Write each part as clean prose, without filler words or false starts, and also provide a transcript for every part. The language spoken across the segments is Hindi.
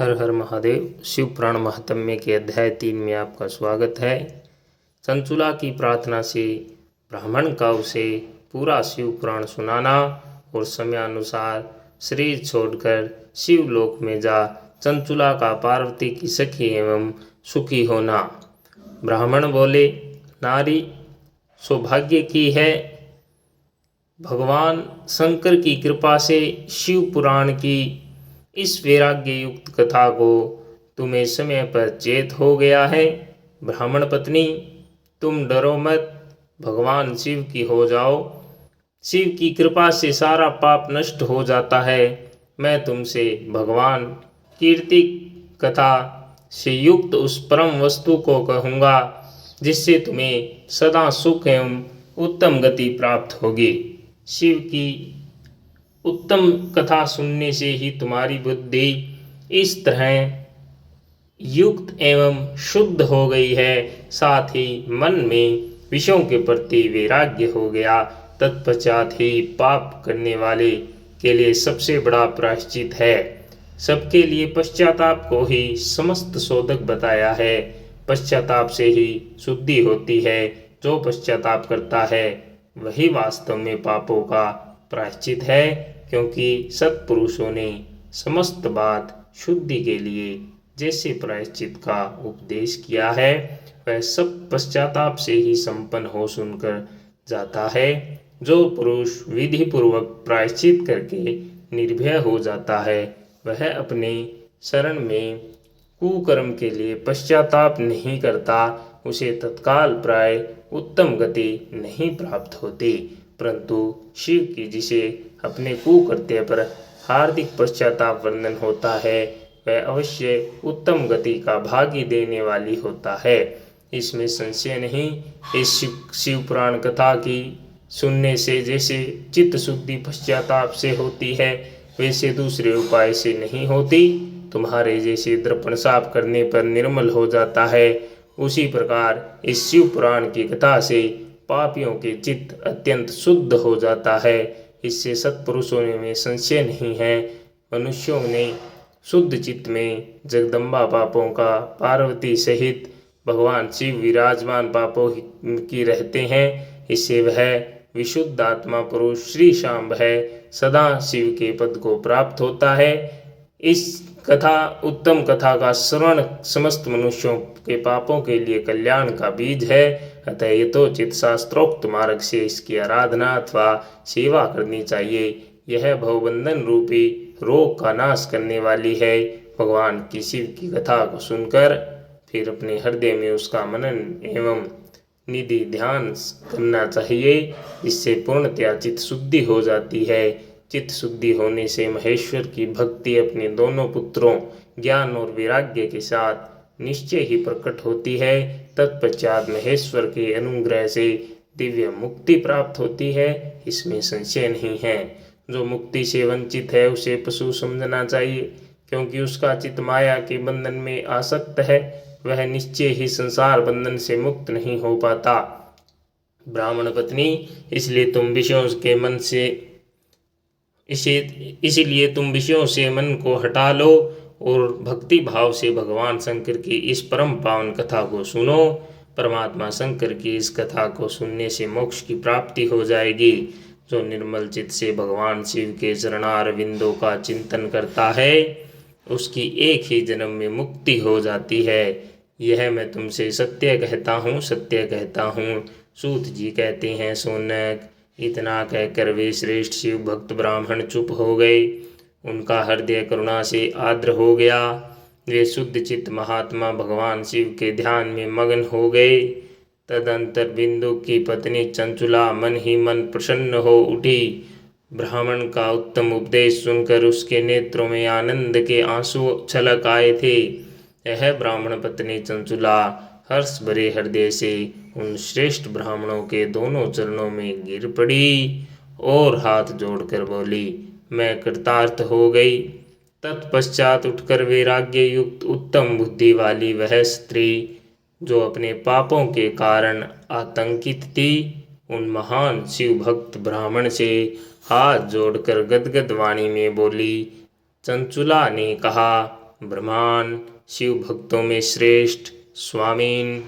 हर हर महादेव। शिव पुराण महात्म्य के अध्याय 3 में आपका स्वागत है। चंचुला की प्रार्थना से ब्राह्मण का उसे पूरा शिव पुराण सुनाना और समयानुसार शरीर छोड़कर शिवलोक में जा चंचुला का पार्वती की सखी एवं सुखी होना। ब्राह्मण बोले, नारी सौभाग्य की है, भगवान शंकर की कृपा से शिव पुराण की इस वैराग्य युक्त कथा को तुम्हें समय पर चेत हो गया है। ब्राह्मण पत्नी, तुम डरो मत, भगवान शिव की हो जाओ। शिव की कृपा से सारा पाप नष्ट हो जाता है। मैं तुमसे भगवान कीर्ति कथा से युक्त उस परम वस्तु को कहूँगा जिससे तुम्हें सदा सुख एवं उत्तम गति प्राप्त होगी। शिव की उत्तम कथा सुनने से ही तुम्हारी बुद्धि इस तरह युक्त एवं शुद्ध हो गई है, साथ ही मन में विषयों के प्रति वैराग्य हो गया। तत्पश्चात ही पाप करने वाले के लिए सबसे बड़ा प्रायश्चित है। सबके लिए पश्चाताप को ही समस्त शोधक बताया है। पश्चाताप से ही शुद्धि होती है। जो पश्चाताप करता है वही वास्तव में पापों का प्रायश्चित है, क्योंकि सत्पुरुषों ने समस्त बात शुद्धि के लिए जैसे प्रायश्चित का उपदेश किया है वह सब पश्चाताप से ही संपन्न हो सुनकर जाता है। जो पुरुष विधि पूर्वक प्रायश्चित करके निर्भय हो जाता है वह अपने शरण में कुकर्म के लिए पश्चाताप नहीं करता, उसे तत्काल प्राय उत्तम गति नहीं प्राप्त होती। परंतु शिव की जिसे अपने कुकृत्य पर हार्दिक पश्चाताप वर्णन होता है वह अवश्य उत्तम गति का भागी देने वाली होता है, इसमें संशय नहीं। इस शिव पुराण कथा की सुनने से जैसे चित्त शुद्धि पश्चाताप से होती है वैसे दूसरे उपाय से नहीं होती। तुम्हारे जैसे दर्पण साफ करने पर निर्मल हो जाता है, उसी प्रकार इस शिव पुराण की कथा से पापियों के चित्त अत्यंत शुद्ध हो जाता है। इससे सत्पुरुषों में संशय नहीं है। मनुष्यों ने शुद्ध चित्त में जगदम्बा पापों का पार्वती सहित भगवान शिव विराजमान पापों की रहते हैं। इससे वह विशुद्ध आत्मा पुरुष श्री शांब है, सदा शिव के पद को प्राप्त होता है। इस कथा उत्तम कथा का श्रवण समस्त मनुष्यों के पापों के लिए कल्याण का बीज है। अतः यथोचित शास्त्रोक्त मार्ग से इसकी आराधना अथवा सेवा करनी चाहिए। यह भवबंधन रूपी रोग का नाश करने वाली है। भगवान की शिव की कथा को सुनकर फिर अपने हृदय में उसका मनन एवं निधि ध्यान करना चाहिए, इससे पूर्णतया चित्त शुद्धि हो जाती है। चित्त शुद्धि होने से महेश्वर की भक्ति अपने दोनों पुत्रों ज्ञान और वैराग्य के साथ निश्चय ही प्रकट होती है। तत्पश्चात महेश्वर के अनुग्रह से दिव्य मुक्ति प्राप्त होती है, इसमें संशय नहीं है। जो मुक्ति से वंचित है उसे पशु समझना चाहिए, क्योंकि उसका चित्त माया के बंधन में आसक्त है, वह निश्चय ही संसार बंधन से मुक्त नहीं हो पाता। ब्राह्मण पत्नी, इसलिए तुम विषयों से मन को हटा लो और भक्ति भाव से भगवान शंकर की इस परम पावन कथा को सुनो। परमात्मा शंकर की इस कथा को सुनने से मोक्ष की प्राप्ति हो जाएगी। जो निर्मल चित्त से भगवान शिव के चरणार बिंदों का चिंतन करता है उसकी एक ही जन्म में मुक्ति हो जाती है। यह मैं तुमसे सत्य कहता हूँ, सत्य कहता हूँ। सूत जी कहते हैं, सोनक। इतना कहकर वे श्रेष्ठ शिव भक्त ब्राह्मण चुप हो गए। उनका हृदय करुणा से आर्द्र हो गया। वे शुद्ध चित्त महात्मा भगवान शिव के ध्यान में मग्न हो गए। तदंतर बिंदु की पत्नी चंचुला मन ही मन प्रसन्न हो उठी। ब्राह्मण का उत्तम उपदेश सुनकर उसके नेत्रों में आनंद के आंसू छलक आए थे। यह ब्राह्मण पत्नी चंचुला हर्ष भरे हृदय से उन श्रेष्ठ ब्राह्मणों के दोनों चरणों में गिर पड़ी और हाथ जोड़कर बोली, मैं कृतार्थ हो गई। तत्पश्चात उठकर वैराग्य युक्त उत्तम बुद्धि वाली वह स्त्री जो अपने पापों के कारण आतंकित थी, उन महान शिव भक्त ब्राह्मण से हाथ जोड़कर गदगद वाणी में बोली। चंचुला ने कहा, ब्रह्मान, शिव भक्तों में श्रेष्ठ स्वामीन,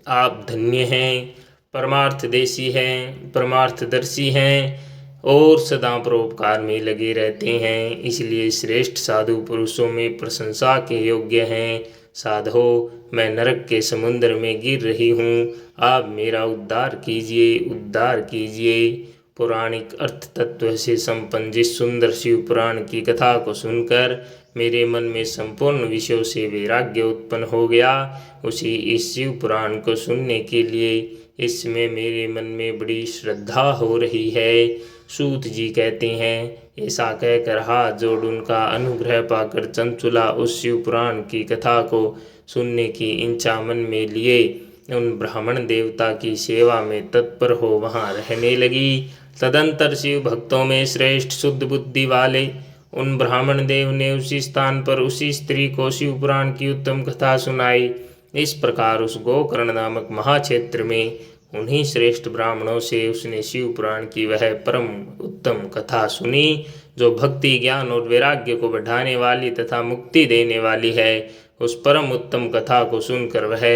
आप धन्य हैं, परमार्थदेशी हैं, परमार्थदर्शी हैं और सदा परोपकार में लगे रहते हैं, इसलिए श्रेष्ठ साधु पुरुषों में प्रशंसा के योग्य हैं। साधो, मैं नरक के समुद्र में गिर रही हूँ, आप मेरा उद्धार कीजिए, उद्धार कीजिए। पौराणिक अर्थ तत्व से संपन्न जिस सुंदर शिव पुराण की कथा को सुनकर मेरे मन में संपूर्ण विषयों से वैराग्य उत्पन्न हो गया, उसी इस शिव पुराण को सुनने के लिए इस समय मेरे मन में बड़ी श्रद्धा हो रही है। सूत जी कहते हैं, ऐसा कहकर हाथ जोड़ उनका अनुग्रह पाकर चंचुला उस शिव पुराण की कथा को सुनने की इच्छा मन में लिए उन ब्राह्मण देवता की सेवा में तत्पर हो वहाँ रहने लगी। तदंतर शिव भक्तों में श्रेष्ठ शुद्ध बुद्धि वाले उन ब्राह्मण देव ने उसी स्थान पर उसी स्त्री को शिव पुराण की उत्तम कथा सुनाई। इस प्रकार उस गोकर्ण नामक महाक्षेत्र में उन्हीं श्रेष्ठ ब्राह्मणों से उसने शिव पुराण की वह परम उत्तम कथा सुनी, जो भक्ति, ज्ञान और वैराग्य को बढ़ाने वाली तथा मुक्ति देने वाली है। उस परम उत्तम कथा को सुनकर वह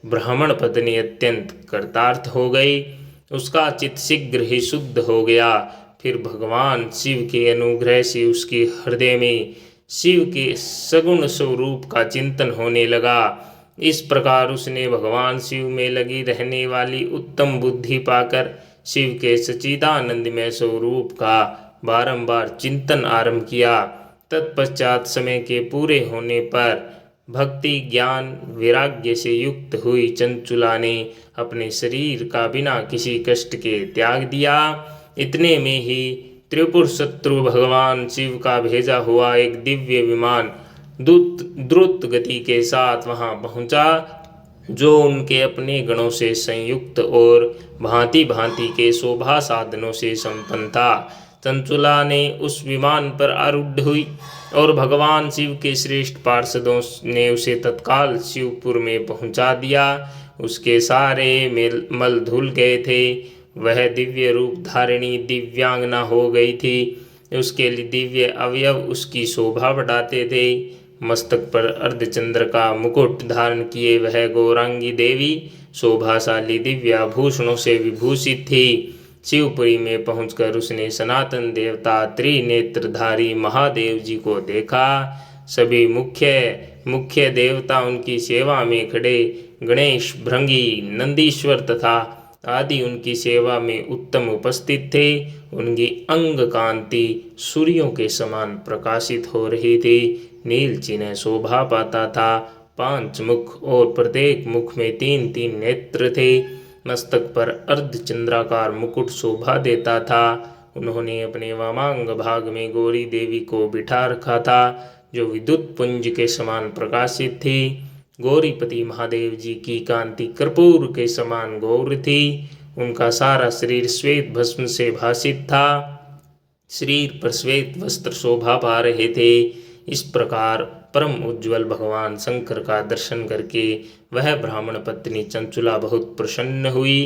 ब्राह्मण पत्नी अत्यंत कृतार्थ हो गई, उसका चित्त शीघ्र ही शुद्ध हो गया। फिर भगवान शिव के अनुग्रह से उसके हृदय में शिव के सगुण स्वरूप का चिंतन होने लगा। इस प्रकार उसने भगवान शिव में लगी रहने वाली उत्तम बुद्धि पाकर शिव के सच्चिदानंदमय स्वरूप का बारंबार चिंतन आरंभ किया। तत्पश्चात समय के पूरे होने पर भक्ति, ज्ञान, वैराग्य से युक्त हुई चंचुला ने अपने शरीर का बिना किसी कष्ट के त्याग दिया। इतने में ही त्रिपुर शत्रु भगवान शिव का भेजा हुआ एक दिव्य विमान द्रुत गति के साथ वहां पहुंचा, जो उनके अपने गणों से संयुक्त और भांति भांति के शोभा साधनों से संपन्न था। चंचुला ने उस विमान पर आरूढ़ हुई और भगवान शिव के श्रेष्ठ पार्षदों ने उसे तत्काल शिवपुर में पहुंचा दिया। उसके सारे मल धुल गए थे, वह दिव्य रूप धारिणी दिव्यांगना हो गई थी। उसके लिए दिव्य अवयव उसकी शोभा बढ़ाते थे। मस्तक पर अर्धचंद्र का मुकुट धारण किए वह गौरांगी देवी शोभाशाली दिव्य आभूषणों से विभूषित थी। शिवपुरी में पहुंचकर उसने सनातन देवता त्रिनेत्रधारी महादेव जी को देखा। सभी मुख्य देवता उनकी सेवा में खड़े, गणेश, भृंगी, नंदीश्वर तथा आदि उनकी सेवा में उत्तम उपस्थित थे। उनकी अंग कांति सूर्यों के समान प्रकाशित हो रही थी। नील चिन्ह शोभा पाता था। 5 मुख और प्रत्येक मुख में 3-3 नेत्र थे। मस्तक पर अर्धचंद्राकार मुकुट शोभा देता था। उन्होंने अपने वामांग भाग में गौरी देवी को बिठा रखा था, जो विद्युत पुंज के समान प्रकाशित थी। गौरीपति महादेव जी की कांति कर्पूर के समान गौर थी। उनका सारा शरीर श्वेत भस्म से भासित था। शरीर पर श्वेत वस्त्र शोभा पा रहे थे। इस प्रकार परम उज्ज्वल भगवान शंकर का दर्शन करके वह ब्राह्मण पत्नी चंचुला बहुत प्रसन्न हुई।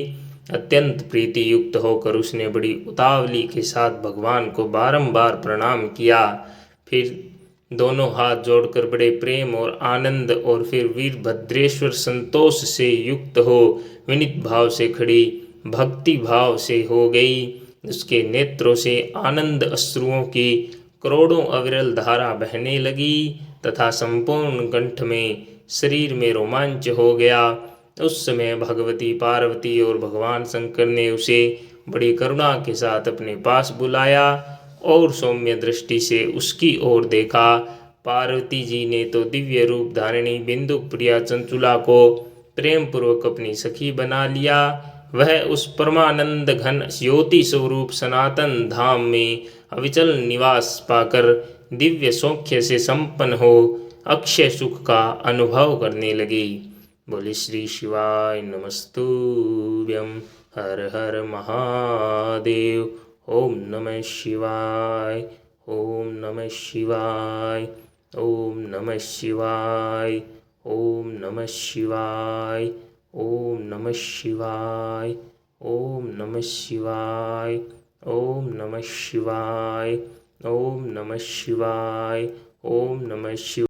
अत्यंत प्रीति युक्त होकर उसने बड़ी उतावली के साथ भगवान को बारंबार प्रणाम किया। फिर दोनों हाथ जोड़कर बड़े प्रेम और आनंद और फिर वीरभद्रेश्वर संतोष से युक्त हो विनीत भाव से खड़ी, भक्ति भाव से हो गई। उसके नेत्रों से आनंद अश्रुओं की करोड़ों अविरल धारा बहने लगी तथा संपूर्ण कंठ में, शरीर में रोमांच हो गया। उस समय भगवती पार्वती और भगवान शंकर ने उसे बड़ी करुणा के साथ अपने पास बुलाया और सौम्य दृष्टि से उसकी ओर देखा। पार्वती जी ने तो दिव्य रूप धारिणी बिंदु प्रिया चंचुला को प्रेम पूर्वक अपनी सखी बना लिया। वह उस परमानंद घन ज्योति स्वरूप सनातन धाम में अविचल निवास पाकर दिव्य सौख्य से संपन्न हो अक्षय सुख का अनुभव करने लगी। बोले श्री शिवाय नमस्तुभ्यं। हर हर महादेव। ओम नमः शिवाय। ओम नमः शिवाय। ओम नमः शिवाय। ओम नमः शिवाय। ओम नमः शिवाय। ओम नमः शिवाय। ओम नमः शिवाय। ओम नमः शिवाय। ओम नमः शिवाय।